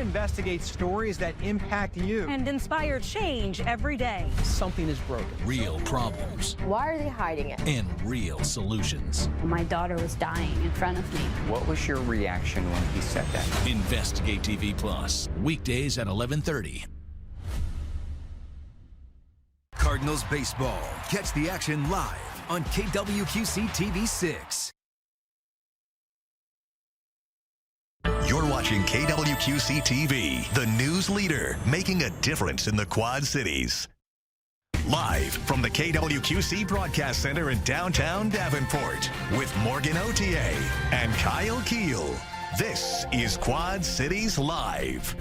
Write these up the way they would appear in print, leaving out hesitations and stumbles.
investigates stories that impact you. And inspire change every day. Something is broken. Real problems. Why are they hiding it? And real solutions. My daughter was dying in front of me. What was your reaction when he said that? Investigate TV Plus, weekdays at 11:30. Cardinals baseball. Catch the action live on KWQC TV6. You're watching KWQC TV, the news leader, making a difference in the Quad Cities. Live from the KWQC Broadcast Center in downtown Davenport with Morgan Otier and Kyle Keel. This is Quad Cities Live.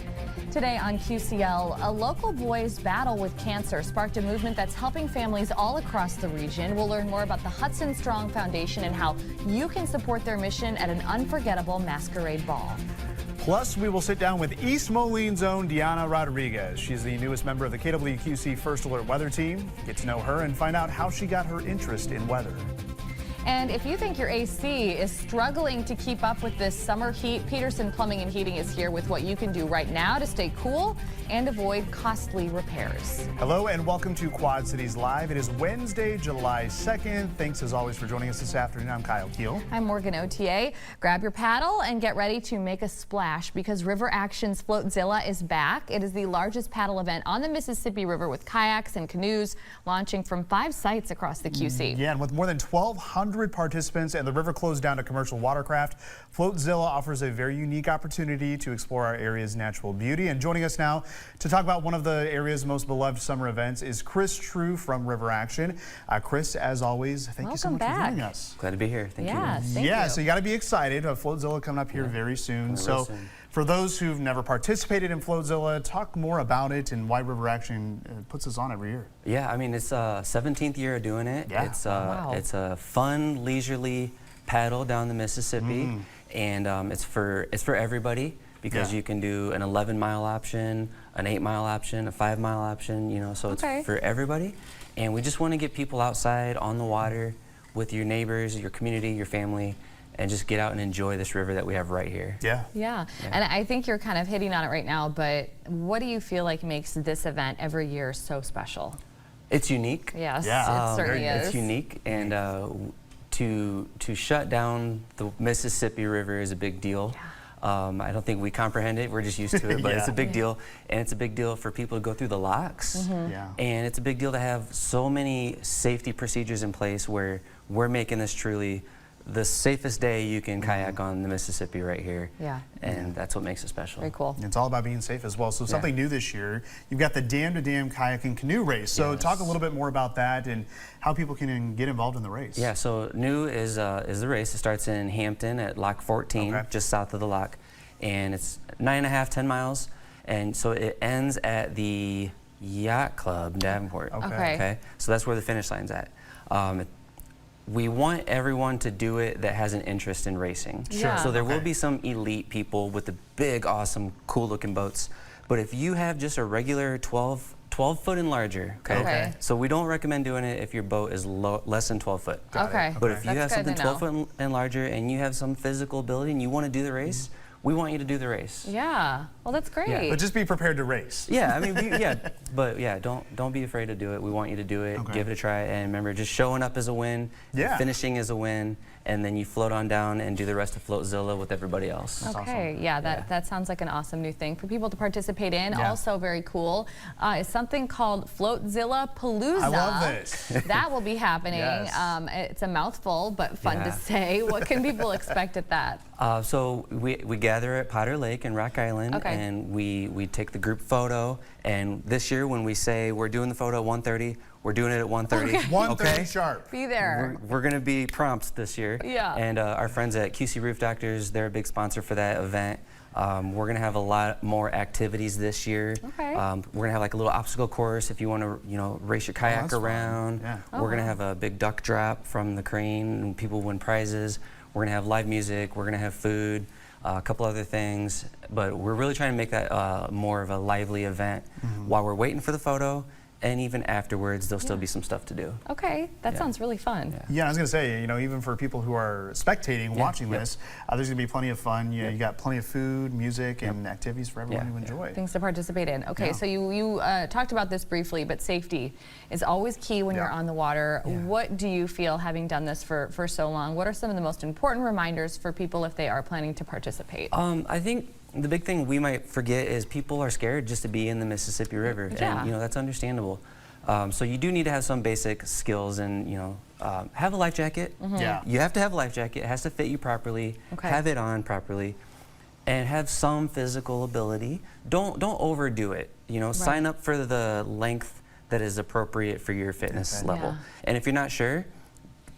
Today on QCL, a local boy's battle with cancer sparked a movement that's helping families all across the region. We'll learn more about the Hudson Strong Foundation and how you can support their mission at an unforgettable masquerade ball. Plus, we will sit down with East Moline's own Diana Rodriguez. She's the newest member of the KWQC First Alert Weather Team. Get to know her and find out how she got her interest in weather. And if you think your AC is struggling to keep up with this summer heat, Peterson Plumbing and Heating is here with what you can do right now to stay cool and avoid costly repairs. Hello and welcome to Quad Cities Live. It is Wednesday, July 2nd. Thanks as always for joining us this afternoon. I'm Kyle Keel. I'm Morgan Otier. Grab your paddle and get ready to make a splash because River Action's Floatzilla is back. It is the largest paddle event on the Mississippi River with kayaks and canoes launching from 5 sites across the QC. Yeah, and with more than 1,200 participants and the river closed down to commercial watercraft, Floatzilla offers a very unique opportunity to explore our area's natural beauty. And joining us now to talk about one of the area's most beloved summer events is Chris True from River Action. Chris, as always, thank you so much for joining us. Glad to be here. Thank you. Thank you. So you got to be excited. Floatzilla coming up here very soon. So for those who've never participated in Floatzilla, talk more about it and why River Action puts us on every year. Yeah, I mean, it's 17th year of doing it. Yeah. It's a fun, leisurely paddle down the Mississippi, and it's for everybody because you can do an 11-mile option, an 8-mile option, a 5-mile option. You know, so it's for everybody. And we just want to get people outside on the water with your neighbors, your community, your family, and just get out and enjoy this river that we have right here. Yeah. And I think you're kind of hitting on it right now, but what do you feel like makes this event every year so special? It's unique. Yes, it certainly is. It's unique, and to shut down the Mississippi River is a big deal. I don't think we comprehend it. We're just used to it, but it's a big deal, and it's a big deal for people to go through the locks. And it's a big deal to have so many safety procedures in place where we're making this truly the safest day you can kayak on the Mississippi right here. And that's what makes it special. Very cool. It's all about being safe as well. So something new this year, you've got the Dam to Dam Kayak and Canoe Race. So talk a little bit more about that and how people can get involved in the race. Yeah, so new is the race. It starts in Hampton at Lock 14, just south of the lock. And it's 9.5, 10 miles. And so it ends at the Yacht Club in Davenport. Okay. So that's where the finish line's at. We want everyone to do it that has an interest in racing. So there will be some elite people with the big, awesome, cool-looking boats. But if you have just a regular 12 foot and larger, so we don't recommend doing it if your boat is less than 12 foot. But if you have something 12 foot and larger and you have some physical ability and you want to do the race, we want you to do the race. Well, that's great. But just be prepared to race. I mean, don't be afraid to do it. We want you to do it. Give it a try, and remember, just showing up is a win. Finishing is a win, and then you float on down and do the rest of Floatzilla with everybody else. That's awesome. That sounds like an awesome new thing for people to participate in. Also very cool is something called Floatzilla Palooza. I love this. That will be happening. It's a mouthful, but fun to say. What can people expect at that? So we gather at Potter Lake in Rock Island, and we take the group photo. And this year, when we say we're doing the photo at 1:30, we're doing it at 1:30. 1:30 sharp. Be there. We're going to be prompt this year. And our friends at QC Roof Doctors, they're a big sponsor for that event. We're going to have a lot more activities this year. We're going to have like a little obstacle course if you want to, race your kayak around. We're going to have a big duck drop from the crane, and people win prizes. We're going to have live music. We're going to have food. A couple other things, but we're really trying to make that more of a lively event while we're waiting for the photo and even afterwards, there'll still be some stuff to do. Okay, that sounds really fun. Yeah, I was going to say, you know, even for people who are spectating, watching Yep. this, there's going to be plenty of fun. You know, you got plenty of food, music, and activities for everyone to enjoy. Things to participate in. Okay, Yeah. so you talked about this briefly, but safety is always key when you're on the water. What do you feel, having done this for so long, what are some of the most important reminders for people if they are planning to participate? I think the big thing we might forget is people are scared just to be in the Mississippi River, Yeah. and you know that's understandable. So you do need to have some basic skills, and you know, have a life jacket. Yeah. You have to have a life jacket. It has to fit you properly. Okay. Have it on properly, and have some physical ability. Don't overdo it. You know, sign up for the length that is appropriate for your fitness level. Yeah. And if you're not sure,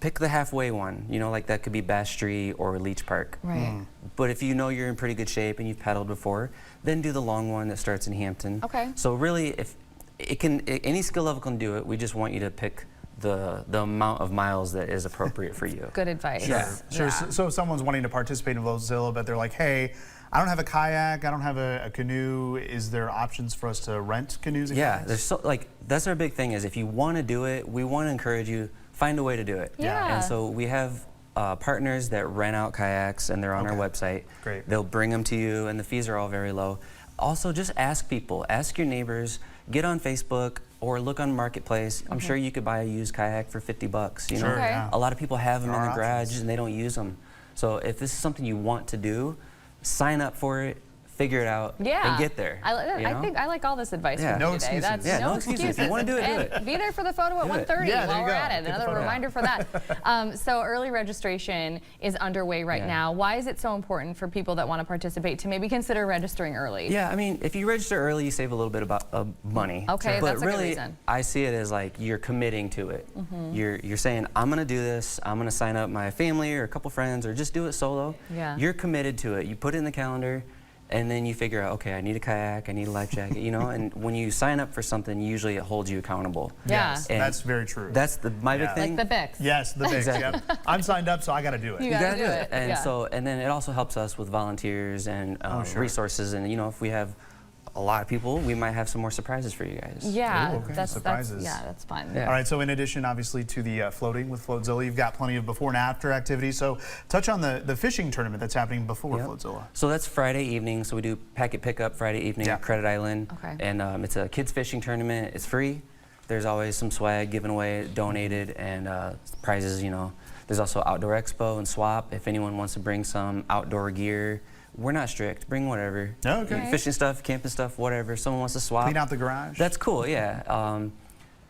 pick the halfway one. You know, like that could be Bass Street or Leech Park. Right. But if you know you're in pretty good shape and you've paddled before, then do the long one that starts in Hampton. Okay. So really, if any skill level can do it, we just want you to pick the amount of miles that is appropriate for you. Good advice. Sure. So if someone's wanting to participate in Floatzilla, but they're like, hey, I don't have a kayak, I don't have a canoe. Is there options for us to rent canoes and Yeah, kayaks? there's that's our big thing is if you want to do it, we want to encourage you, find a way to do it. Yeah. And so we have partners that rent out kayaks, and they're on our website. Great. They'll bring them to you, and the fees are all very low. Also, just ask people, ask your neighbors, get on Facebook or look on Marketplace. I'm sure you could buy a used kayak for $50. You know, Sure, yeah. a lot of people have them There in are the garage options. and they don't use them. So if this is something you want to do, sign up for it, figure it out, Yeah. and get there. I think I like all this advice Yeah. from No you today. excuses. That's Yeah, no excuses. If you wanna do it, do And it. Be there for the photo at Do it. 1:30 Yeah, there while you we're go. at it. Get the Another photo. reminder for that. So early registration is underway right Yeah. now. Why is it so important for people that want to participate to maybe consider registering early? Yeah, I mean, if you register early, you save a little bit of money. Okay, but that's a good really, reason. I see it as like you're committing to it. You're saying, I'm gonna do this. I'm gonna sign up my family or a couple friends, or just do it solo. Yeah. You're committed to it. You put it in the calendar, and then you figure out, okay, I need a kayak, I need a life jacket. You know, and when you sign up for something, usually it holds you accountable. Yeah. Yes, And that's very true. That's my big Yeah. thing. Like the Bix. Yes, the big. Yep. I'm signed up, so I got to do it. You You gotta gotta do it. And Yeah. and then it also helps us with volunteers and sure. resources. And you know, if we have a lot of people, we might have some more surprises for you guys. Yeah, Ooh, okay. that's Surprises. that's fun. Yeah. All right, so in addition, obviously, to the floating with Floatzilla, you've got plenty of before and after activities. So touch on the fishing tournament that's happening before Yep. Floatzilla. So that's Friday evening. So we do packet pickup Friday evening Yeah. at Credit Island. Okay. And it's a kids fishing tournament. It's free. There's always some swag given away, donated, and prizes, you know. There's also Outdoor Expo and Swap. If anyone wants to bring some outdoor gear, we're not strict. Bring whatever. Okay. Okay. Fishing stuff, camping stuff, whatever. Someone wants to swap. Clean out the garage. That's cool, yeah.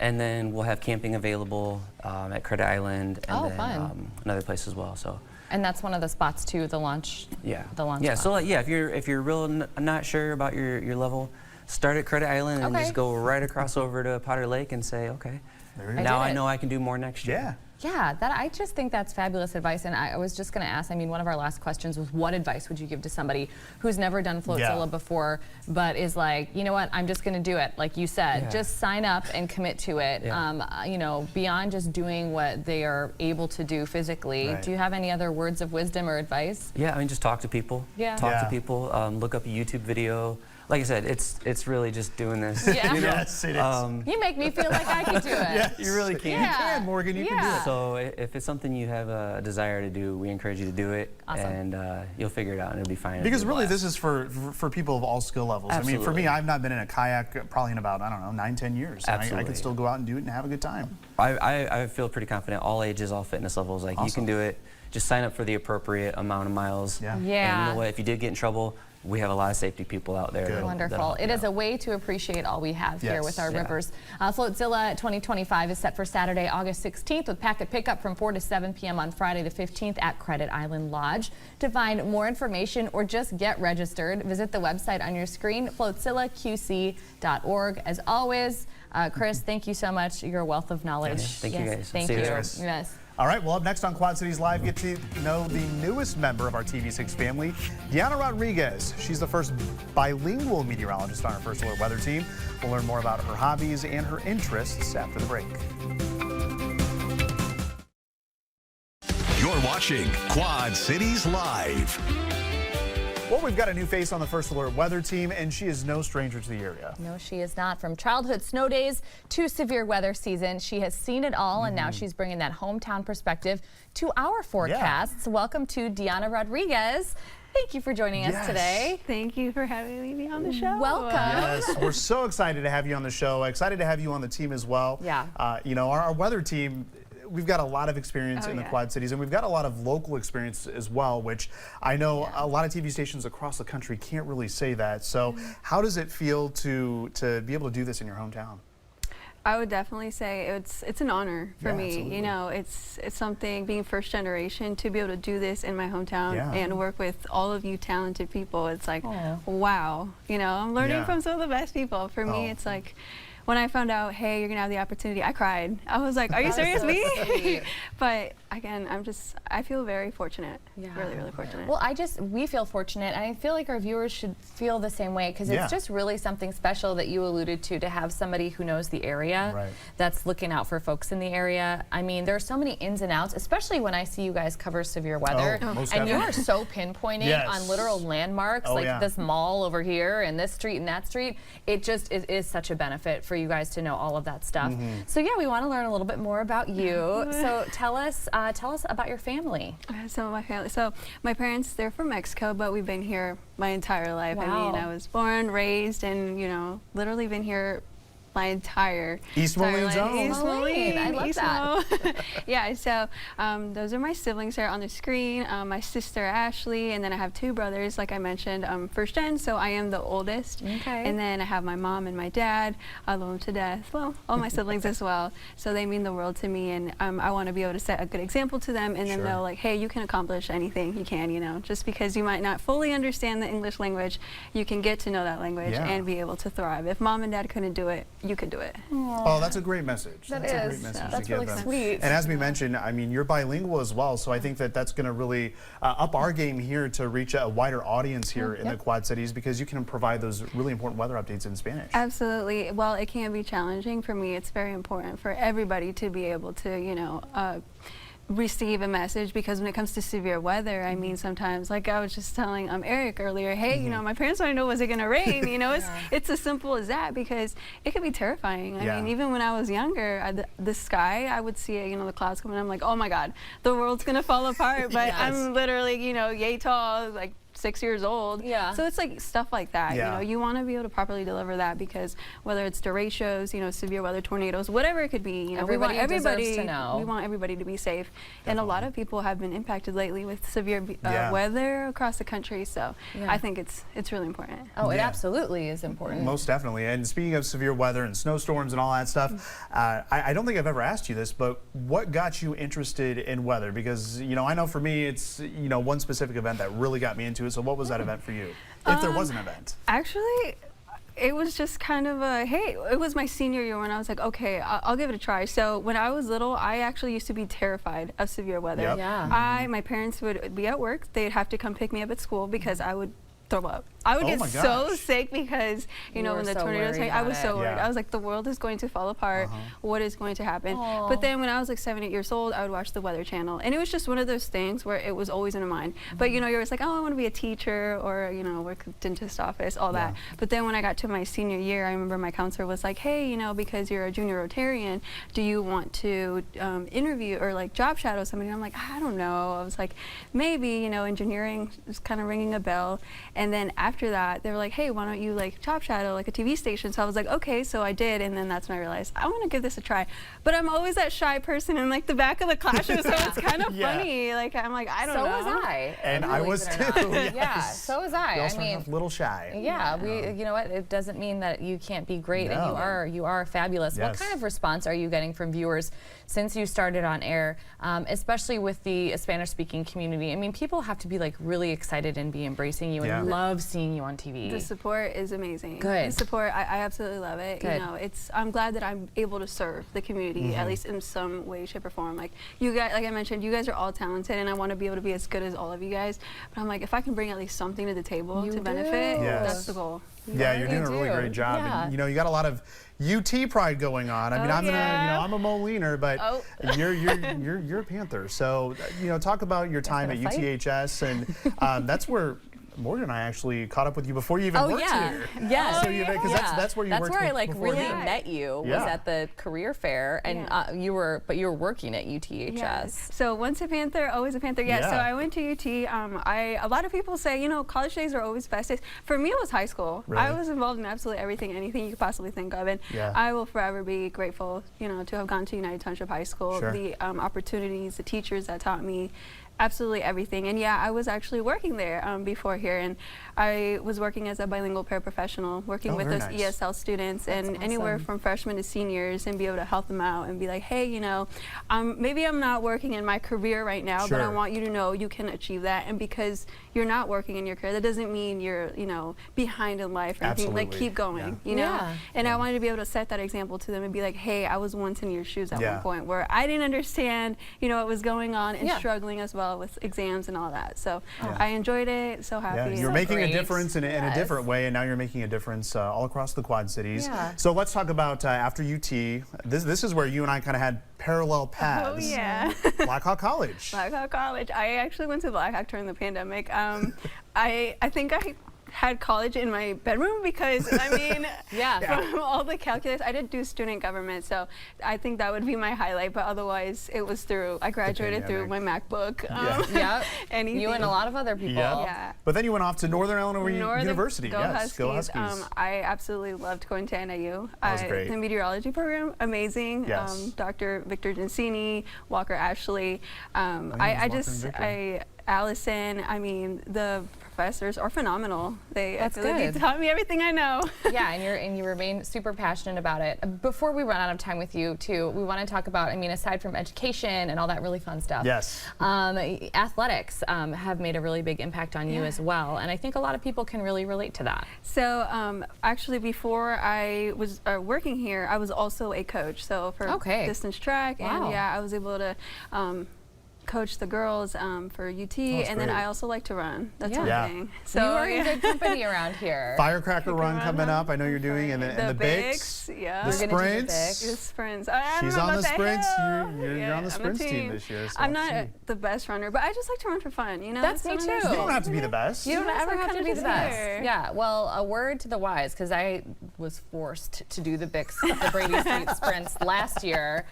And then we'll have camping available at Credit Island and Oh, then fun. another place as well. So And that's one of the spots too, the launch. yeah, The launch. yeah. spot. So like, yeah, if you're real not sure about your level, start at Credit Island and Okay. just go right across over to Potter Lake and say, okay, There you go. now did I it. know I can do more next year. Yeah. Yeah, I just think that's fabulous advice. And I was just going to ask, I mean, one of our last questions was, what advice would you give to somebody who's never done Floatzilla Yeah. before, but is like, you know what, I'm just going to do it. Like you said, Yeah. just sign up and commit to it. Yeah. You know, beyond just doing what they are able to do physically. Right. Do you have any other words of wisdom or advice? Yeah, I mean, just talk to people. Yeah. Talk Yeah. to people. Look up a YouTube video. Like I said, it's really just doing this. Yeah. You know? Yes, it is. You make me feel like I could do it. You really can. Yeah. You can, Morgan. You can do Yeah. it. So if it's something you have a desire to do, we encourage you to do it, Awesome. and you'll figure it out, and it'll be fine. It'll Because be a really, blast. this is for people of all skill levels. I mean, for Absolutely. me, I've not been in a kayak probably in about, I don't know, 9-10 years. And I Absolutely. could still go out and do it and have a good time. I feel pretty confident. All ages, all fitness levels. Like you Awesome. can do it. Just sign up for the appropriate amount of miles. Yeah. And Yeah. you know what? If you did get in trouble, we have a lot of safety people out there. Good. that'll Wonderful. help It you is out. a way to appreciate all we have here Yes. with our Yeah. rivers. Floatzilla 2025 is set for Saturday, August 16th with packet pickup from 4 to 7 p.m. on Friday the 15th at Credit Island Lodge. To find more information or just get registered, visit the website on your screen, floatzillaqc.org. As always, Chris, thank you so much. You're a wealth of knowledge. Yes. Thank you, guys. Thank See you you. there. Yes. All right, well, up next on Quad Cities Live, get to know the newest member of our TV6 family, Diana Rodriguez. She's the first bilingual meteorologist on our First Alert Weather team. We'll learn more about her hobbies and her interests after the break. You're watching Quad Cities Live. Well, we've got a new face on the First Alert weather team, and she is no stranger to the area. No, she is not. From childhood snow days to severe weather season, she has seen it all, and now she's bringing that hometown perspective to our forecasts. Welcome to Deanna Rodriguez. Thank you for joining us today. Thank you for having me on the show. Welcome. Yes, we're so excited to have you on the show. Excited to have you on the team as well. Yeah. You know, our weather team, we've got a lot of experience in the Quad Cities, and we've got a lot of local experience as well, which I know a lot of TV stations across the country can't really say that. So how does it feel to be able to do this in your hometown? I would definitely say it's an honor for me. Absolutely. You know, it's something, being first generation, to be able to do this in my hometown and work with all of you talented people. It's like, wow, you know, I'm learning from some of the best people. For me, it's like, when I found out, hey, you're gonna have the opportunity, I cried. I was like, are you serious, me? But again, I feel very fortunate. Really, really fortunate. Well, we feel fortunate, and I feel like our viewers should feel the same way, because it's just really something special that you alluded to have somebody who knows the area, that's looking out for folks in the area. I mean, there are so many ins and outs, especially when I see you guys cover severe weather, and you are so pinpointing on literal landmarks, like this mall over here and this street and that street. It just is such a benefit for you guys to know all of that stuff. So yeah, we want to learn a little bit more about you. So tell us about your family. So my family. So my parents, they're from Mexico, but we've been here my entire life. I mean, I was born, raised, and you know, literally been here my entire East Moline zone. East Moline. I love that. Yeah, so those are my siblings there on the screen. My sister Ashley, and then I have two brothers, like I mentioned, first gen, so I am the oldest. And then I have my mom and my dad. I love them to death. Well, all my siblings as well. So they mean the world to me, and I want to be able to set a good example to them, and then know, like, hey, you can accomplish anything you can, you know. Just because you might not fully understand the English language, you can get to know that language and be able to thrive. If mom and dad couldn't do it, you could do it. Oh, that's a great message. That's a great message to give them. Sweet. And as we mentioned, I mean, you're bilingual as well, so I think that that's going to really up our game here to reach a wider audience here in the Quad Cities, because you can provide those really important weather updates in Spanish. Absolutely. Well, it can be challenging. For me, it's very important for everybody to be able to, you know, receive a message, because when it comes to severe weather, I mean, sometimes, like I was just telling Eric earlier, hey, you know, my parents want to know, was it going to rain? You know, it's as simple as that, because it could be terrifying. I mean, even when I was younger, the sky, I would see it, you know, the clouds coming, I'm like, oh my God, the world's going to fall apart. But I'm literally, you know, yay tall, like 6 years old. So it's like stuff like that. You know, you want to be able to properly deliver that, because whether it's derechos, you know, severe weather, tornadoes, whatever it could be, you know, we want everybody to know. We want everybody to be safe. And a lot of people have been impacted lately with severe weather across the country. So I think it's really important. Oh, it absolutely is important. Most definitely. And speaking of severe weather and snowstorms and all that stuff, I don't think I've ever asked you this, but what got you interested in weather? Because, you know, I know for me, it's, you know, one specific event that really got me into it. So what was that event for you, if there was an event? Actually, it was just kind of a, hey, it was my senior year when I was like, okay, I'll give it a try. So when I was little, I actually used to be terrified of severe weather. My parents would be at work. They'd have to come pick me up at school because I would throw up. I would get so sick because, you know, when the tornadoes came, I was so worried. I was like, the world is going to fall apart. What is going to happen? But then when I was like 7, 8 years old, I would watch the Weather Channel. And it was just one of those things where it was always in my mind. But, you know, you're always like, oh, I want to be a teacher, or, you know, work at the dentist office, all that. But then when I got to my senior year, I remember my counselor was like, hey, you know, because you're a junior Rotarian, do you want to interview or like job shadow somebody? And I'm like, I don't know. I was like, maybe, you know, engineering is kind of ringing a bell. And then after that, they were like, hey, why don't you like job shadow like a TV station? So I was like, okay, so I did. And then that's when I realized I want to give this a try. But I'm always that shy person in like the back of the classroom, so it's kind of funny. Like, I'm like, I don't know. So was I. And I was too. Yeah, so was I. I mean, a little shy. Yeah, you know what? It doesn't mean that you can't be great, and you are fabulous. What kind of response are you getting from viewers since you started on air, especially with the Spanish-speaking community? I mean, people have to be like really excited and be embracing you and love seeing you on TV. The support is amazing. Good. The support, I absolutely love it. Good. You know, I'm glad that I'm able to serve the community, at least in some way, shape, or form. Like you guys, like I mentioned, you guys are all talented, and I want to be able to be as good as all of you guys. But I'm like, if I can bring at least something to the table to benefit, that's the goal. Yeah, you're doing a really great job. And, you know, you got a lot of UT pride going on. I mean, I'm a Moliner, but you're a Panther. So, you know, talk about your time at UTHS, and that's where Morgan and I actually caught up with you before you even worked here. Yeah. So because that's where you worked. That's where I like before really here. met you. Was at the career fair, and you were working at UTHS. Yes. So once a Panther, always a Panther. Yeah. So I went to UT. A lot of people say, you know, college days are always best days. For me, it was high school. Really? I was involved in absolutely everything, anything you could possibly think of, and I will forever be grateful, you know, to have gone to United Township High School. Sure. The opportunities, the teachers that taught me absolutely everything. And yeah, I was actually working there before here, and I was working as a bilingual paraprofessional, working with those ESL students, and anywhere from freshmen to seniors, and be able to help them out and be like, hey, you know, maybe I'm not working in my career right now, but I want you to know you can achieve that. And because you're not working in your career, that doesn't mean you're, you know, behind in life or anything. Like, keep going, you know? And I wanted to be able to set that example to them and be like, hey, I was once in your shoes at one point where I didn't understand, you know, what was going on and struggling as well with exams and all that. So I enjoyed it, so happy. You're making a difference in a different way, and now you're making a difference all across the Quad Cities. So let's talk about after UT. This is where you and I kind of had parallel paths. Oh yeah. Blackhawk College. Blackhawk College. I actually went to Blackhawk during the pandemic. I think I had college in my bedroom because, I mean, from all the calculus, I did do student government, so I think that would be my highlight, but otherwise it was through, I graduated through my MacBook. Anything. You and a lot of other people. But then you went off to Northern Illinois University. Go Huskies. Go Huskies. I absolutely loved going to NIU. That was great. The meteorology program, amazing. Dr. Victor Gensini, Walker Ashley. Allison, I mean, the professors are phenomenal. They taught me everything I know. And you remain super passionate about it. Before we run out of time with you, too, we want to talk about, I mean, aside from education and all that really fun stuff, athletics have made a really big impact on you as well. And I think a lot of people can really relate to that. So actually, before I was working here, I was also a coach. So for distance track, and I was able to coach the girls for UT, and then I also like to run. That's one thing. So you are in good company around here. Firecracker run coming up. I know you're doing, and the Bigs, the sprints. The sprints. She's on the sprints. You're You're on the sprints team this year. So I'm not the best runner, but I just like to run for fun. You know, that's me too. You don't have to be the best. You don't ever have to be the best. Yeah. Well, a word to the wise, because I was forced to do the Brady Street sprints last year.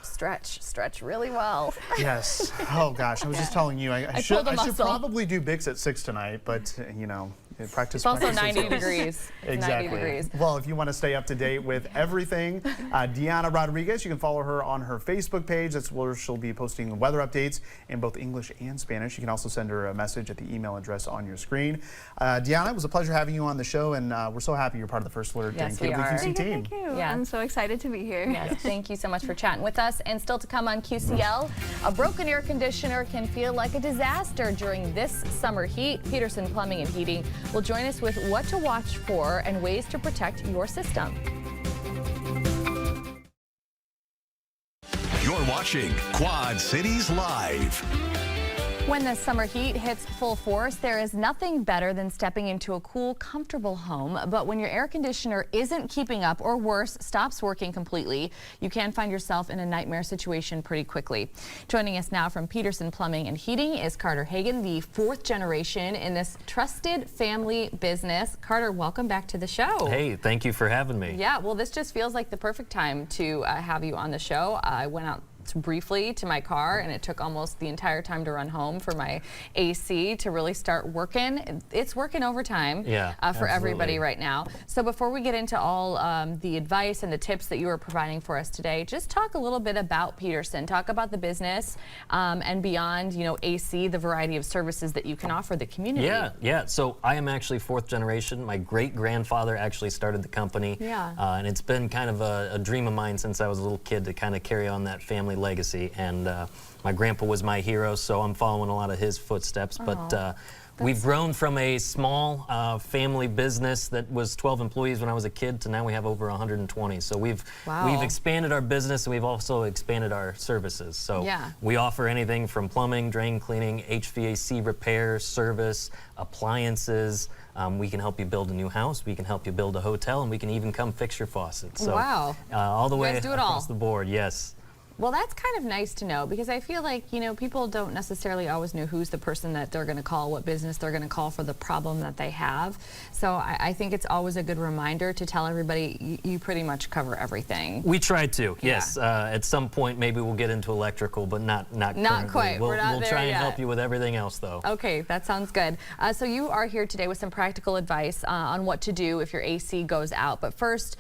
Stretch really well. Yes. Oh gosh, I was just telling you, I should probably do Bix at 6 tonight, but you know, practice. It's also 90 degrees. Exactly. 90 degrees. Well, if you want to stay up to date with everything, Deanna Rodriguez, you can follow her on her Facebook page. That's where she'll be posting weather updates in both English and Spanish. You can also send her a message at the email address on your screen. Deanna, it was a pleasure having you on the show, and we're so happy you're part of the First Alert and KWQC team. Thank you. I'm so excited to be here. Yes, thank you so much for chatting with us. And still to come on QCL, a broken air conditioner can feel like a disaster during this summer heat. Peterson Plumbing and Heating will join us with what to watch for and ways to protect your system. You're watching Quad Cities Live. When the summer heat hits full force, there is nothing better than stepping into a cool, comfortable home. But when your air conditioner isn't keeping up, or worse, stops working completely, you can find yourself in a nightmare situation pretty quickly. Joining us now from Peterson Plumbing and Heating is Carter Hagan, the 4th generation in this trusted family business. Carter, welcome back to the show. Hey, thank you for having me. Yeah, well, this just feels like the perfect time to have you on the show. I went out briefly to my car, and it took almost the entire time to run home for my AC to really start working. It's working overtime for everybody right now. So before we get into all the advice and the tips that you are providing for us today, just talk a little bit about Peterson. Talk about the business and beyond, you know, AC, the variety of services that you can offer the community. Yeah. So I am actually 4th generation. My great-grandfather actually started the company. And it's been kind of a dream of mine since I was a little kid to kind of carry on that family legacy, and my grandpa was my hero, so I'm following a lot of his footsteps. But we've grown from a small family business that was 12 employees when I was a kid to now we have over 120. So we've expanded our business, and we've also expanded our services. So we offer anything from plumbing, drain cleaning, HVAC repair, service, appliances. We can help you build a new house, we can help you build a hotel, and we can even come fix your faucets. So, all the way across the board, yes. Well, that's kind of nice to know, because I feel like, you know, people don't necessarily always know who's the person that they're going to call, what business they're going to call for the problem that they have. So I think it's always a good reminder to tell everybody you pretty much cover everything. We try to, yes. At some point, maybe we'll get into electrical, but not currently. Quite. We'll We're not we'll there try and yet. help you with everything else, though. Okay, that sounds good. So you are here today with some practical advice on what to do if your AC goes out. But first,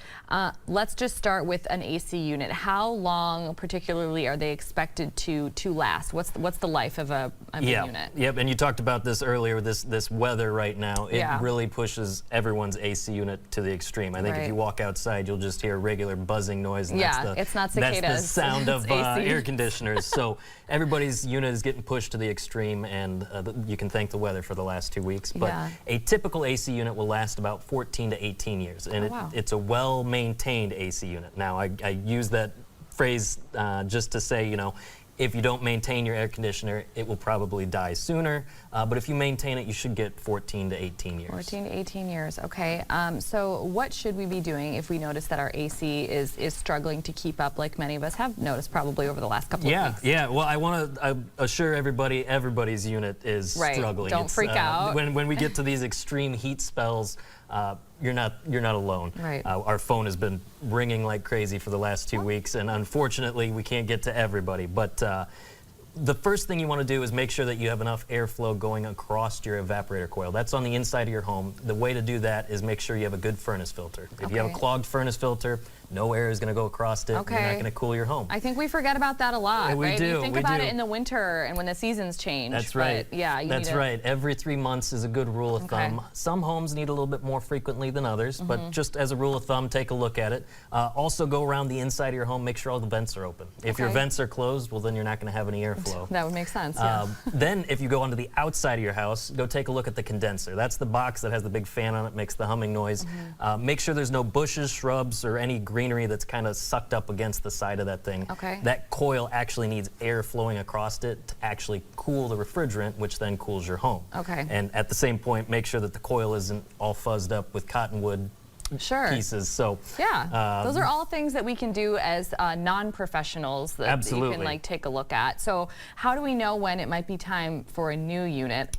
let's just start with an AC unit. How long, particularly, are they expected to last? What's the life of a unit? Yep, and you talked about this earlier, this weather right now. It really pushes everyone's AC unit to the extreme. I think if you walk outside, you'll just hear a regular buzzing noise. And it's not cicadas. That's the sound of air conditioners. So everybody's unit is getting pushed to the extreme, and you can thank the weather for the last 2 weeks. But a typical AC unit will last about 14 to 18 years, and it's a well-maintained AC unit. Now, I use that phrase just to say, you know, if you don't maintain your air conditioner, it will probably die sooner. But if you maintain it, you should get 14 to 18 years. 14 to 18 years, okay. So what should we be doing if we notice that our AC is struggling to keep up, like many of us have noticed probably over the last couple of weeks? Yeah, well, I want to assure everybody, everybody's unit is struggling. Don't freak out. When we get to these extreme heat spells, you're not alone. Right. Our phone has been ringing like crazy for the last 2 weeks, and unfortunately, we can't get to everybody. But the first thing you want to do is make sure that you have enough airflow going across your evaporator coil. That's on the inside of your home. The way to do that is make sure you have a good furnace filter. If you have a clogged furnace filter, no air is going to go across it. Okay. You're not going to cool your home. I think we forget about that a lot, We right? do. You think about it in the winter and when the seasons change. That's right. But yeah, That's right. Every 3 months is a good rule of thumb. Some homes need a little bit more frequently than others, but just as a rule of thumb, take a look at it. Also go around the inside of your home, make sure all the vents are open. If your vents are closed, well, then you're not going to have any airflow. That would make sense, Then if you go onto the outside of your house, go take a look at the condenser. That's the box that has the big fan on it, makes the humming noise. Make sure there's no bushes, shrubs, or any greenery that's kind of sucked up against the side of that thing. That coil actually needs air flowing across it to actually cool the refrigerant, which then cools your home. And at the same point, make sure that the coil isn't all fuzzed up with cottonwood pieces. So those are all things that we can do as non-professionals that you can like take a look at. So how do we know when it might be time for a new unit?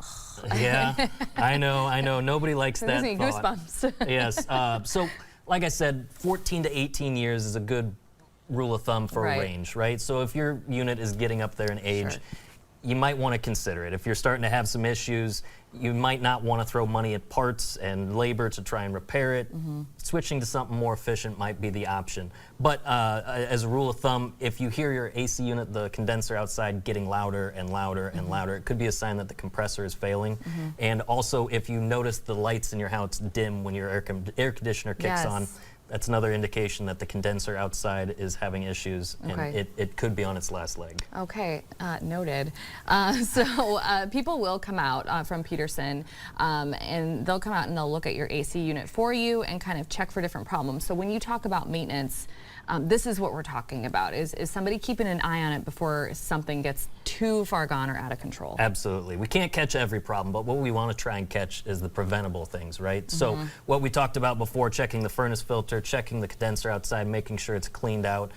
Yeah, I know. Nobody likes that thought. Goosebumps. Yes. So like I said, 14 to 18 years is a good rule of thumb for a range, right? So if your unit is getting up there in age, you might want to consider it. If you're starting to have some issues, you might not want to throw money at parts and labor to try and repair it. Switching to something more efficient might be the option. But as a rule of thumb, if you hear your AC unit, the condenser outside, getting louder and louder and louder, it could be a sign that the compressor is failing. And also, if you notice the lights in your house dim when your air conditioner kicks on, that's another indication that the condenser outside is having issues, and it could be on its last leg. Okay, noted. So people will come out from Peterson, and they'll come out and they'll look at your AC unit for you and kind of check for different problems. So when you talk about maintenance, this is what we're talking about, is somebody keeping an eye on it before something gets too far gone or out of control. Absolutely. We can't catch every problem, but what we want to try and catch is the preventable things, right? So what we talked about before, checking the furnace filter, checking the condenser outside, making sure it's cleaned out.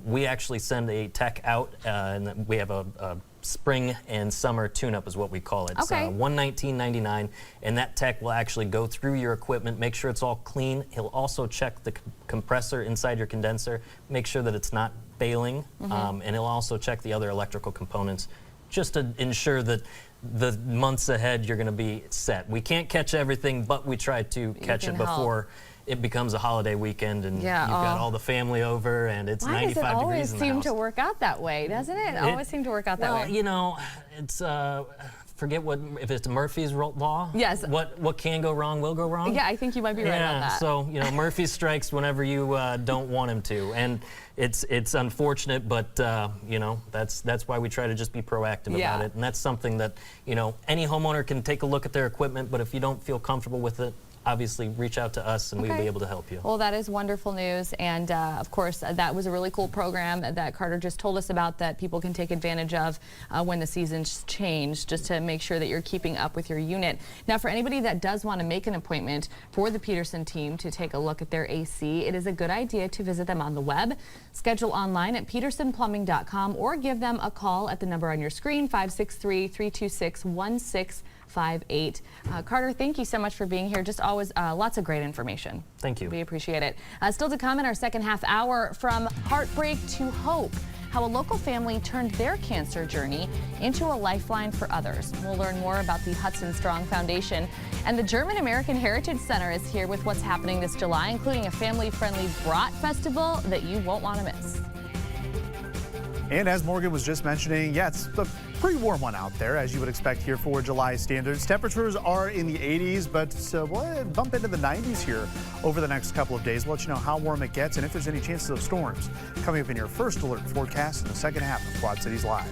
We actually send a tech out, and we have a spring and summer tune-up is what we call it. It's $119.99, and that tech will actually go through your equipment, make sure it's all clean. He'll also check the compressor inside your condenser, make sure that it's not failing, and he'll also check the other electrical components just to ensure that the months ahead you're going to be set. We can't catch everything, but we try to catch it before it becomes a holiday weekend and you've got all the family over and it's 95 degrees in the house. Why does it always seem to work out that way, doesn't it? It always seems to work out that way. Well, you know, it's forget what, if it's Murphy's law? Yes. What can go wrong will go wrong? Yeah, I think you might be right about that. So, you know, Murphy strikes whenever you don't want him to. And it's unfortunate, but, you know, that's why we try to just be proactive about it. And that's something that, you know, any homeowner can take a look at their equipment, but if you don't feel comfortable with it, obviously reach out to us and we'll be able to help you. Well, that is wonderful news. And of course, that was a really cool program that Carter just told us about that people can take advantage of when the seasons change, just to make sure that you're keeping up with your unit. Now, for anybody that does want to make an appointment for the Peterson team to take a look at their AC, it is a good idea to visit them on the web, schedule online at petersonplumbing.com, or give them a call at the number on your screen, 563-326-1658. Carter, thank you so much for being here. Just always lots of great information. Thank you. We appreciate it. Still to come in our second half hour, from heartbreak to hope, how a local family turned their cancer journey into a lifeline for others. We'll learn more about the Hudson Strong Foundation. And the German American Heritage Center is here with what's happening this July, including a family-friendly Brat Festival that you won't want to miss. And as Morgan was just mentioning, yeah, it's a pretty warm one out there, as you would expect here for July standards. Temperatures are in the 80s, but we'll bump into the 90s here over the next couple of days. We'll let you know how warm it gets and if there's any chances of storms coming up in your first alert forecast in the second half of Quad Cities Live.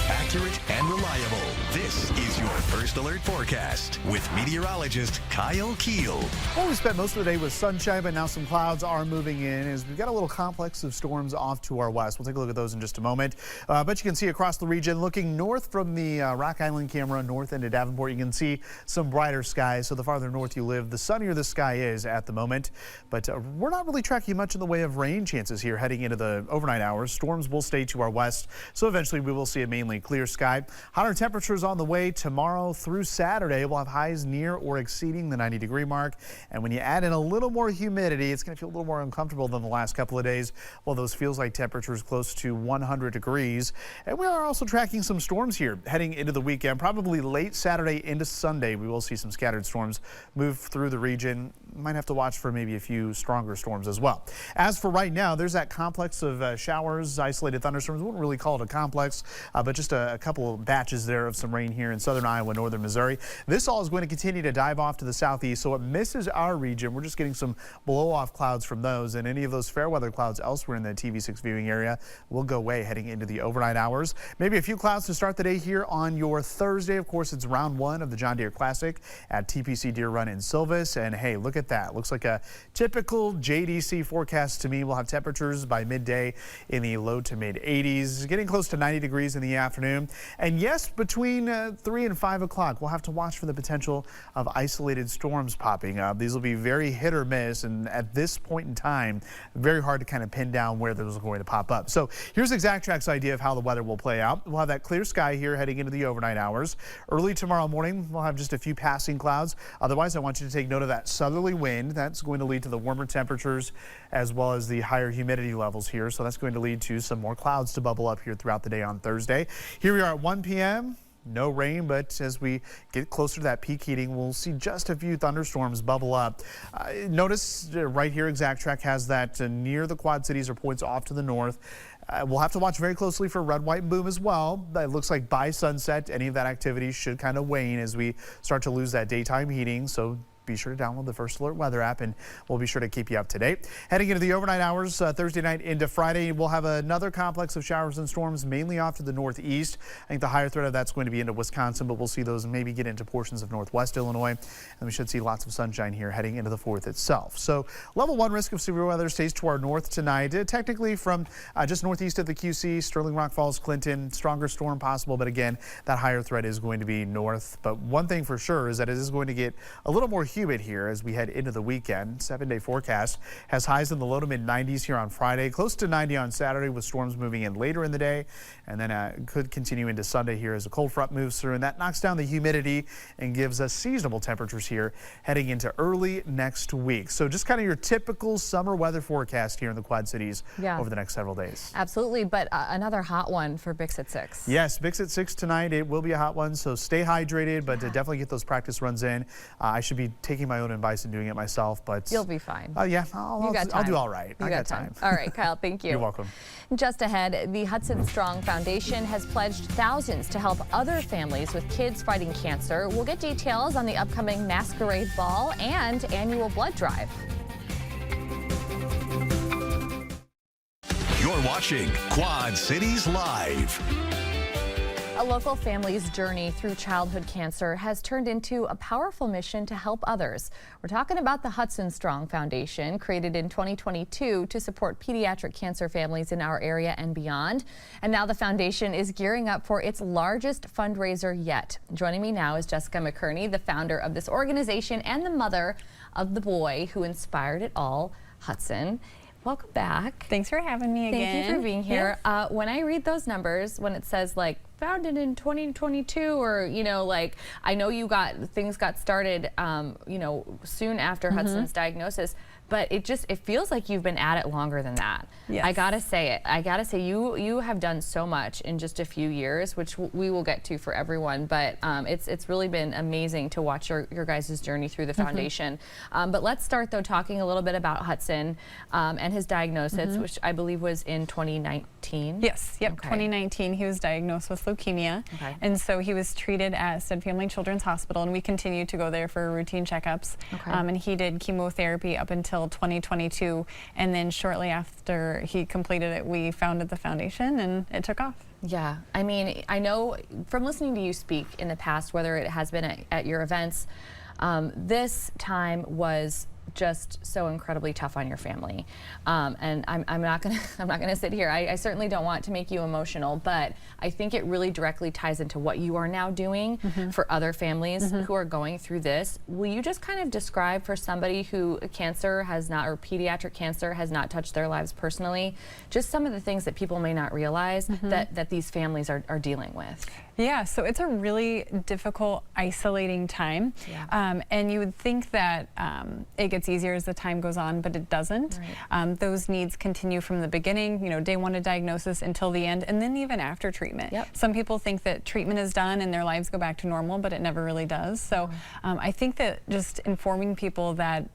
Accurate and reliable. This is your First Alert Forecast with meteorologist Kyle Keel. Well, we spent most of the day with sunshine, but now some clouds are moving in as we've got a little complex of storms off to our west. We'll take a look at those in just a moment. But you can see across the region, looking north from the Rock Island camera, north into Davenport, you can see some brighter skies. So the farther north you live, the sunnier the sky is at the moment. But we're not really tracking much in the way of rain chances here heading into the overnight hours. Storms will stay to our west, so eventually we will see a mainly clear sky. Hotter temperatures on the way tomorrow through Saturday. We'll have highs near or exceeding the 90-degree mark. And when you add in a little more humidity, it's going to feel a little more uncomfortable than the last couple of days. Well, those feels like temperatures close to 100 degrees. And we are also tracking some storms here heading into the weekend. Probably late Saturday into Sunday, we will see some scattered storms move through the region. Might have to watch for maybe a few stronger storms as well. As for right now, there's that complex of showers, isolated thunderstorms. We wouldn't really call it a complex, but just a couple of batches there of some rain here in southern Iowa, northern Missouri. This all is going to continue to dive off to the southeast, so it misses our region. We're just getting some blow-off clouds from those, and any of those fair weather clouds elsewhere in the TV6 viewing area will go away heading into the overnight hours. Maybe a few clouds to start the day here on your Thursday. Of course, it's round one of the John Deere Classic at TPC Deere Run in Silvis, and hey, look at that. Looks like a typical JDC forecast to me. We'll have temperatures by midday in the low to mid 80s, getting close to 90 degrees in the afternoon. And yes, between 3 and 5 o'clock, we'll have to watch for the potential of isolated storms popping up. These will be very hit or miss, and at this point in time, very hard to kind of pin down where those are going to pop up. So here's ExactTrack's idea of how the weather will play out. We'll have that clear sky here heading into the overnight hours. Early tomorrow morning, we'll have just a few passing clouds. Otherwise, I want you to take note of that southerly wind. That's going to lead to the warmer temperatures as well as the higher humidity levels here. So that's going to lead to some more clouds to bubble up here throughout the day on Thursday. Here we are at 1 p.m. No rain, but as we get closer to that peak heating, we'll see just a few thunderstorms bubble up. Notice right here, ExactTrack has that near the Quad Cities or points off to the north. We'll have to watch very closely for red, white, and boom as well. It looks like by sunset, any of that activity should kind of wane as we start to lose that daytime heating. So be sure to download the First Alert Weather app, and we'll be sure to keep you up to date. Heading into the overnight hours, Thursday night into Friday, we'll have another complex of showers and storms, mainly off to the northeast. I think the higher threat of that's going to be into Wisconsin, but we'll see those maybe get into portions of northwest Illinois, and we should see lots of sunshine here heading into the 4th itself. So level 1 risk of severe weather stays to our north tonight, technically from just northeast of the QC, Sterling, Rock Falls, Clinton, stronger storm possible, but again, that higher threat is going to be north. But one thing for sure is that it is going to get a little more humid here as we head into the weekend. 7-day forecast has highs in the low to mid 90s here on Friday, close to 90 on Saturday with storms moving in later in the day, and then could continue into Sunday here as a cold front moves through, and that knocks down the humidity and gives us seasonable temperatures here heading into early next week. So just kind of your typical summer weather forecast here in the Quad Cities over the next several days. Absolutely, but another hot one for Bix at 6. Yes, Bix at 6 tonight. It will be a hot one, so stay hydrated, but definitely get those practice runs in. I should be taking my own advice and doing it myself, but you'll be fine. Yeah, I'll do all right. I got time. All right, Kyle, thank you. You're welcome. Just ahead, the Hudson Strong Foundation has pledged thousands to help other families with kids fighting cancer. We'll get details on the upcoming Masquerade Ball and annual blood drive. You're watching Quad Cities Live. A local family's journey through childhood cancer has turned into a powerful mission to help others. We're talking about the Hudson Strong Foundation, created in 2022 to support pediatric cancer families in our area and beyond. And now the foundation is gearing up for its largest fundraiser yet. Joining me now is Jessica McKerney, the founder of this organization and the mother of the boy who inspired it all, Hudson. Welcome back. Thanks for having me again. Thank you for being here. Yes. When I read those numbers, when it says like founded in 2022, or like I know things got started, soon after Hudson's diagnosis, but it feels like you've been at it longer than that. Yes. I gotta say you have done so much in just a few years, which we will get to for everyone. But it's really been amazing to watch your guys' journey through the foundation. But let's start though talking a little bit about Hudson and his diagnosis, which I believe was in 2019. Yes. Yep. Okay. 2019, he was diagnosed with leukemia, and so he was treated at Stead Family Children's Hospital, and we continued to go there for routine checkups. And he did chemotherapy up until 2022, and then shortly after he completed it, we founded the foundation, and it took off. Yeah, I mean, I know from listening to you speak in the past, whether it has been at your events, this time was just so incredibly tough on your family, and I'm not gonna sit here. I certainly don't want to make you emotional, but I think it really directly ties into what you are now doing for other families who are going through this. Will you just kind of describe for somebody who cancer has not, or pediatric cancer has not touched their lives personally, just some of the things that people may not realize that these families are dealing with? Yeah, so it's a really difficult, isolating time. And you would think that it gets easier as the time goes on, but it doesn't. Those needs continue from the beginning, day one of diagnosis until the end, and then even after treatment. Some people think that treatment is done and their lives go back to normal, but it never really does. So I think that just informing people that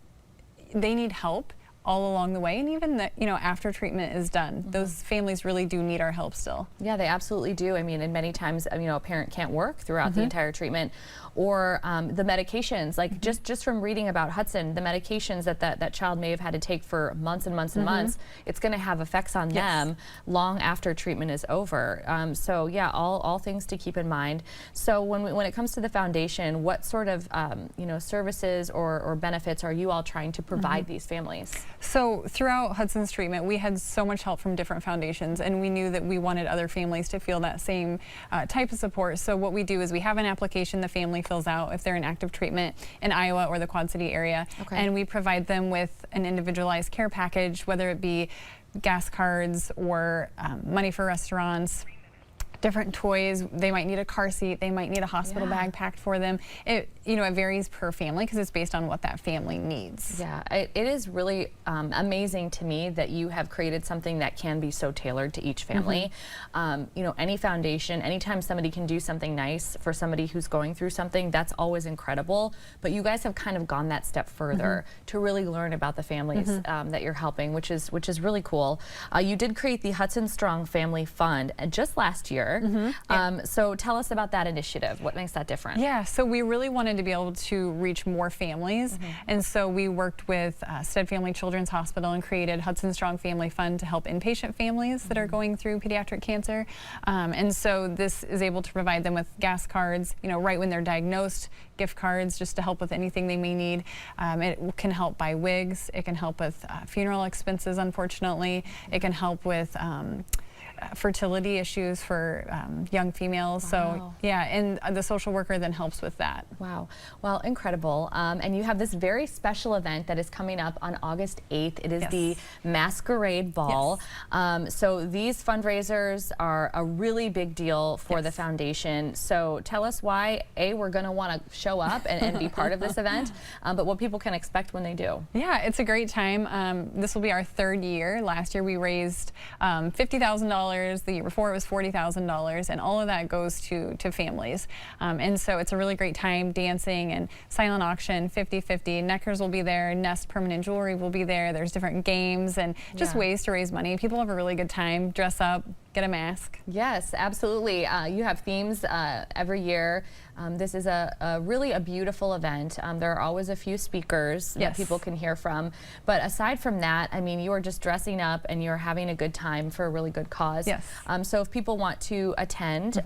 they need help all along the way, and even that, after treatment is done, those families really do need our help still. Yeah, they absolutely do. I mean, and many times, a parent can't work throughout the entire treatment, or the medications, like just from reading about Hudson, the medications that child may have had to take for months and months and months, it's going to have effects on them long after treatment is over. So yeah, all things to keep in mind. So when it comes to the foundation, what sort of services or benefits are you all trying to provide these families? So throughout Hudson's treatment, we had so much help from different foundations, and we knew that we wanted other families to feel that same type of support. So what we do is we have an application the family fills out if they're in active treatment in Iowa or the Quad City area, and we provide them with an individualized care package, whether it be gas cards or money for restaurants, different toys. They might need a car seat, they might need a hospital bag packed for them. It varies per family because it's based on what that family needs. Yeah, it is really amazing to me that you have created something that can be so tailored to each family. Any foundation, anytime somebody can do something nice for somebody who's going through something, that's always incredible. But you guys have kind of gone that step further to really learn about the families that you're helping, which is really cool. You did create the Hudson Strong Family Fund just last year. So tell us about that initiative. What makes that different? Yeah, so we really wanted to be able to reach more families, and so we worked with Stead Family Children's Hospital and created Hudson Strong Family Fund to help inpatient families that are going through pediatric cancer. And so this is able to provide them with gas cards, right when they're diagnosed, gift cards just to help with anything they may need. It can help buy wigs, it can help with funeral expenses, unfortunately. It can help with fertility issues for young females. So yeah, and the social worker then helps with that. Wow, well, incredible. And you have this very special event that is coming up on August 8th. It is the Masquerade Ball. So these fundraisers are a really big deal for the foundation. So tell us why, A, we're going to want to show up and be part of this event, but what people can expect when they do. Yeah, it's a great time. This will be our third year. Last year we raised $50,000. The year before it was $40,000, and all of that goes to families. And so it's a really great time, dancing and silent auction, 50-50. Neckers will be there, Nest permanent jewelry will be there. There's different games and just ways to raise money. People have a really good time, dress up, get a mask. Yes, absolutely. You have themes every year. This is really a beautiful event. There are always a few speakers that people can hear from. But aside from that, I mean, you are just dressing up and you're having a good time for a really good cause. Yes. So if people want to attend,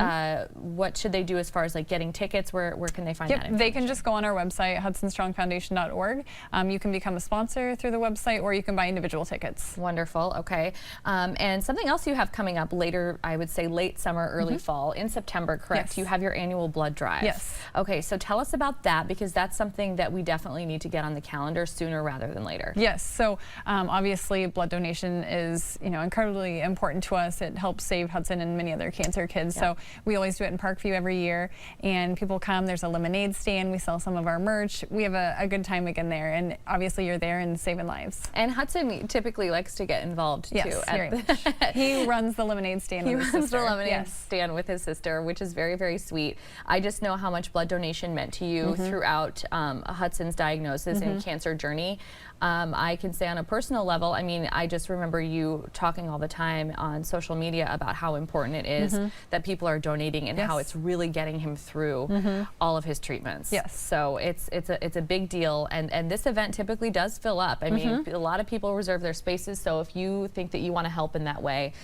what should they do as far as like getting tickets? Where can they find that information? They can just go on our website, hudsonstrongfoundation.org. You can become a sponsor through the website, or you can buy individual tickets. Wonderful. Okay. And something else you have coming up later, I would say late summer, early fall, in September, correct? Yes. You have your annual blood drive. Yes. Okay, so tell us about that, because that's something that we definitely need to get on the calendar sooner rather than later. Yes. So obviously blood donation is, incredibly important to us. It helps save Hudson and many other cancer kids. So we always do it in Parkview every year, and people come. There's a lemonade stand. We sell some of our merch. We have a good time again there, and obviously you're there and saving lives. And Hudson typically likes to get involved too. Yes, very much. He runs the lemonade stand with his sister. He runs the lemonade stand with his sister, which is very, very sweet. I just know how much blood donation meant to you throughout Hudson's diagnosis and cancer journey. I can say on a personal level, I mean, I just remember you talking all the time on social media about how important it is that people are donating and how it's really getting him through all of his treatments. Yes. So it's a big deal, and this event typically does fill up. I mean, a lot of people reserve their spaces, so if you think that you want to help in that way,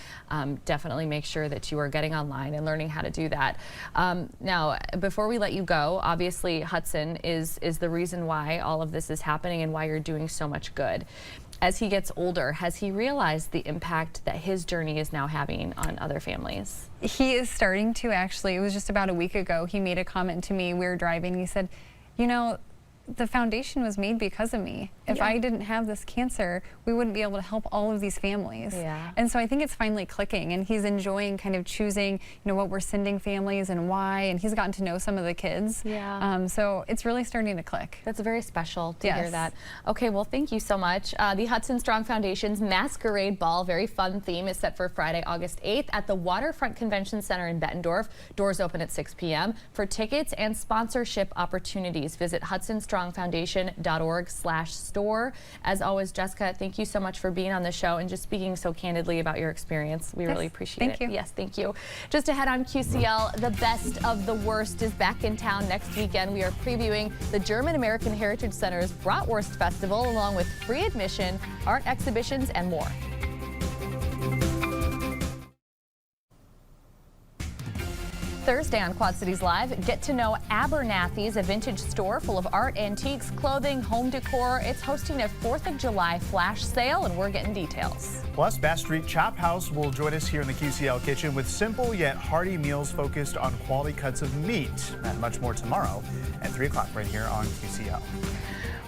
definitely make sure that you are getting online and learning how to do that. Now, before we let you go, obviously Hudson is the reason why all of this is happening and why you're doing so much good. As he gets older, has he realized the impact that his journey is now having on other families? He is starting to, actually. It was just about a week ago. He made a comment to me. We were driving. He said, the foundation was made because of me. If I didn't have this cancer, we wouldn't be able to help all of these families. Yeah. And so I think it's finally clicking, and he's enjoying kind of choosing, what we're sending families and why, and he's gotten to know some of the kids. Yeah. So it's really starting to click. That's very special to hear that. Okay, well, thank you so much. The Hudson Strong Foundation's Masquerade Ball, very fun theme, is set for Friday, August 8th at the Waterfront Convention Center in Bettendorf. Doors open at 6 p.m. For tickets and sponsorship opportunities, visit hudsonstrongfoundation.org/store. As always, Jessica, thank you so much for being on the show and just speaking so candidly about your experience. We really appreciate it. Thank you. Yes, thank you. Just ahead on QCL, the best of the worst is back in town next weekend. We are previewing the German American Heritage Center's Bratwurst Festival, along with free admission, art exhibitions, and more. Thursday on Quad Cities Live, get to know Abernathy's, a vintage store full of art, antiques, clothing, home decor. It's hosting a 4th of July flash sale, and we're getting details. Plus, Bass Street Chop House will join us here in the QCL kitchen with simple yet hearty meals focused on quality cuts of meat. And much more tomorrow at 3 o'clock right here on QCL.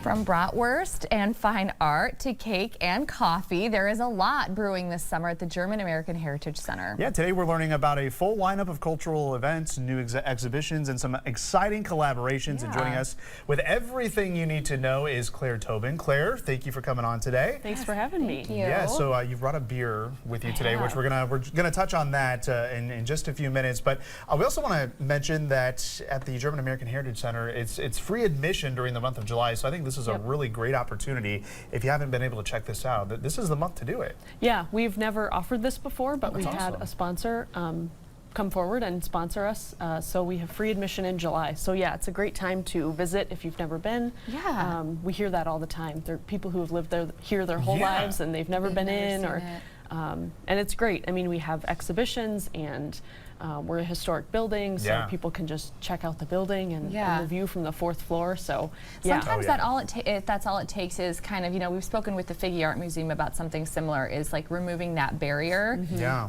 From bratwurst and fine art to cake and coffee, there is a lot brewing this summer at the German American Heritage Center. Yeah, today we're learning about a full lineup of cultural events, new exhibitions, and some exciting collaborations. And joining us with everything you need to know is Claire Tobin. Claire, thank you for coming on today. Thanks for having me. Thank you. Yeah, so you've brought a beer with you today, which we're gonna touch on that in just a few minutes. But we also want to mention that at the German American Heritage Center, it's free admission during the month of July. So I think this is a really great opportunity. If you haven't been able to check this out, this is the month to do it. Yeah, we've never offered this before, but we've had a sponsor come forward and sponsor us. So we have free admission in July. So yeah, it's a great time to visit if you've never been. Yeah. We hear that all the time. There are people who have lived here their whole lives and they've never been in, and it's great. I mean, we have exhibitions, and we're a historic building, so people can just check out the building and the view from the 4th floor. So sometimes that's all it takes is kind of, we've spoken with the Figge Art Museum about something similar, is like removing that barrier.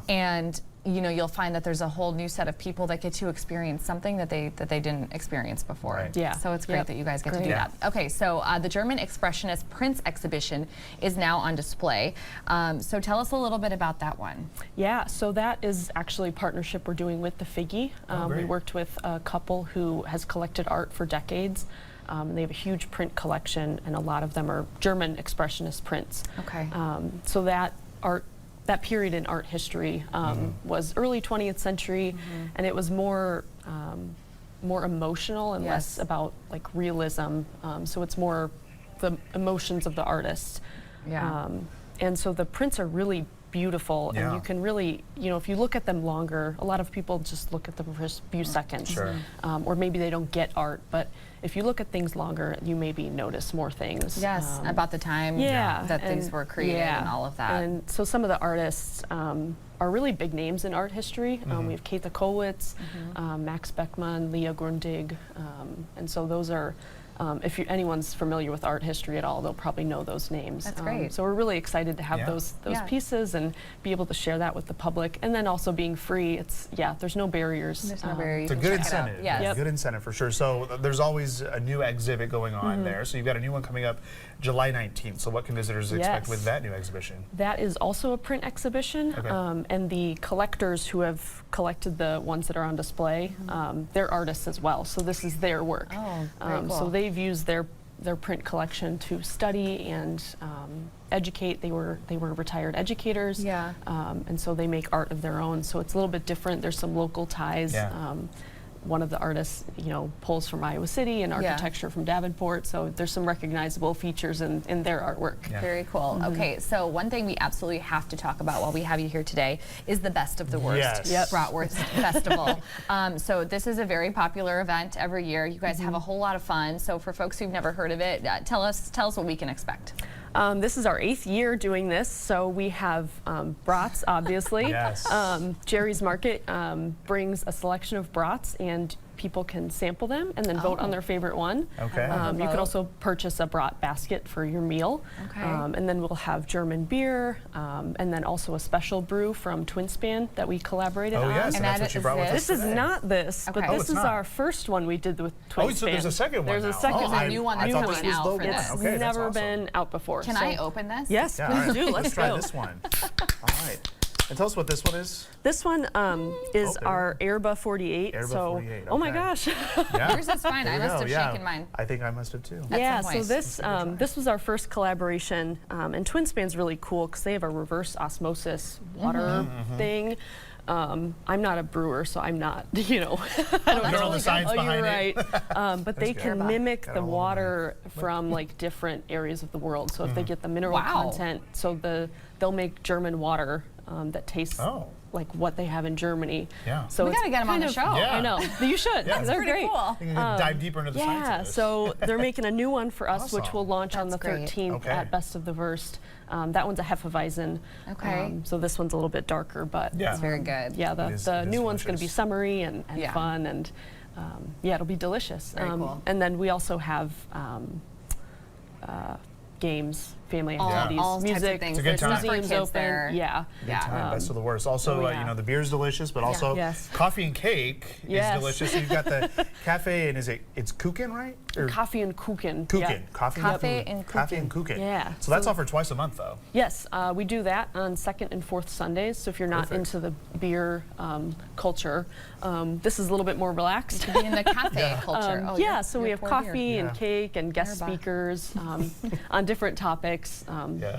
And you'll find that there's a whole new set of people that get to experience something that they didn't experience before. Right. Yeah. So it's great that you guys get to do that. Okay, so the German Expressionist Prints exhibition is now on display. So tell us a little bit about that one. Yeah, so that is actually a partnership we're doing with the Figge. We worked with a couple who has collected art for decades. They have a huge print collection, and a lot of them are German Expressionist prints. Okay. So that period in art history was early 20th century, and it was more emotional and less about like realism. So it's more the emotions of the artist. Yeah. And so the prints are really beautiful, and Yeah. you can really, you know, if you look at them longer, a lot of people just look at the first few seconds, Sure. Or maybe they don't get art, but if you look at things longer, you maybe notice more things. Yes, about the time that things were created and all of that. And so some of the artists are really big names in art history. We have Keita Kowitz, Max Beckmann, Leah Grundig, and so those are, if anyone's familiar with art history at all, they'll probably know those names. That's great. So we're really excited to have those pieces and be able to share that with the public. And then also being free, it's, there's no barriers. There's no barriers. It's a good incentive. Yes. It's a good incentive for sure. So there's always a new exhibit going on there. So you've got a new one coming up July 19th. So what can visitors expect with that new exhibition? That is also a print exhibition. Okay. And the collectors who have collected the ones that are on display, they're artists as well. So this is their work. Oh, very cool. So they've used their print collection to study and educate. They were retired educators. Yeah. And so they make art of their own. So it's a little bit different. There's some local ties. Yeah. One of the artists, you know, pulls from Iowa City and architecture from Davenport. So there's some recognizable features in their artwork. Yeah. Very cool. Okay, so one thing we absolutely have to talk about while we have you here today is the Best of the Worst Bratwurst Festival. So this is a very popular event every year. You guys have a whole lot of fun. So for folks who've never heard of it, tell us what we can expect. This is our 8th year doing this, so we have brats, obviously. Yes. Jerry's Market brings a selection of brats, and people can sample them and then vote on their favorite one. Okay. You can also purchase a brat basket for your meal. Okay. And then we'll have German beer, and then also a special brew from Twinspan that we collaborated on. Oh yes, and that's what you brought with us This is today. not this, but Okay. this it's is not. our first one we did with Twinspan. Oh, so there's a second one There's now. a second Oh, There's a new one that's I thought this coming was out the for one. this. It's Okay, that's never awesome. been out before. Can so I open this? Yes, Yeah, please all right. do. Let's try go. this one. All right. And tell us what this one is. This one is there our Airba 48. Airba so, 48, oh my okay. gosh. Yeah. Yours is fine. There I we must go, have yeah. shaken mine. I think I must have too. Yeah, some so point. this was our first collaboration, and Twinspan's really cool because they have a reverse osmosis water thing. I'm not a brewer, so I'm not, you know, I don't know the science you're behind right. But they good. can mimic Got the a hold of water from like different areas of the world. So if they get the mineral Wow. content, so they'll make German water that tastes like what they have in Germany. Yeah. So We it's gotta get 'em on kind the of- show. Yeah. I know. You should. Yeah, it's They're pretty great. cool. You can dive deeper into the science of this. So they're making a new one for us, which Awesome. will launch on the That's great. 13th Okay. at Best of the Wurst. That one's a Hefeweizen. Okay. So this one's a little bit darker, but Yeah. It's very good. yeah, the It is new one's going to be delicious. summery and Yeah. fun, and yeah, it'll be delicious. Very cool. And then we also have games, family activities, all types of music, things. It's a good There's stuff time. for museums kids open. there. Yeah. Yeah. Best of the worst. Also, Oh, yeah. you know, the beer's delicious, but also Yes. coffee and cake Yes. is delicious. So you've got the cafe, and it's Kuchen, right? Or Coffee and Kuchen. Kuchen. Yeah. Coffee Cafe and Coffee and Kuchen. Yeah. So that's offered twice a month, though. Yes, we do that on 2nd and 4th Sundays. So if you're not Perfect. into the beer culture, this is a little bit more relaxed. To be in the cafe culture. Oh, yeah, you're- so we you're have for coffee beer. and cake and guest Airba. speakers on different topics,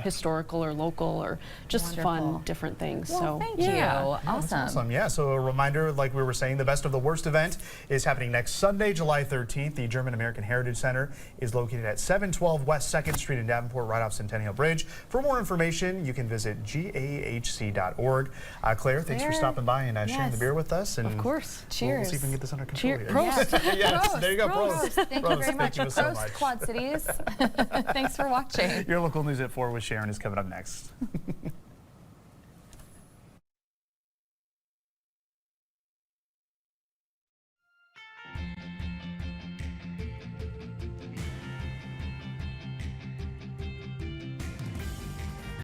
historical or local or just Wonderful. fun, different things. Well, so thank yeah. you. That's Awesome. awesome. Yeah, so a reminder, like we were saying, the Best of the Worst event is happening next Sunday, July 13th. The German American Heritage Center is located at 712 West 2nd Street in Davenport, right off Centennial Bridge. For more information, you can visit gahc.org. Claire, thanks for stopping by and sharing the beer with us. And Of course. We'll Cheers. see if we can get this under control here. Prost. Yes, Prost. there you go. Prost. Prost. Thank you Prost. very much. Thank you so Prost, much. Quad Cities. Thanks for watching. Your local news at 4 with Sharon is coming up next.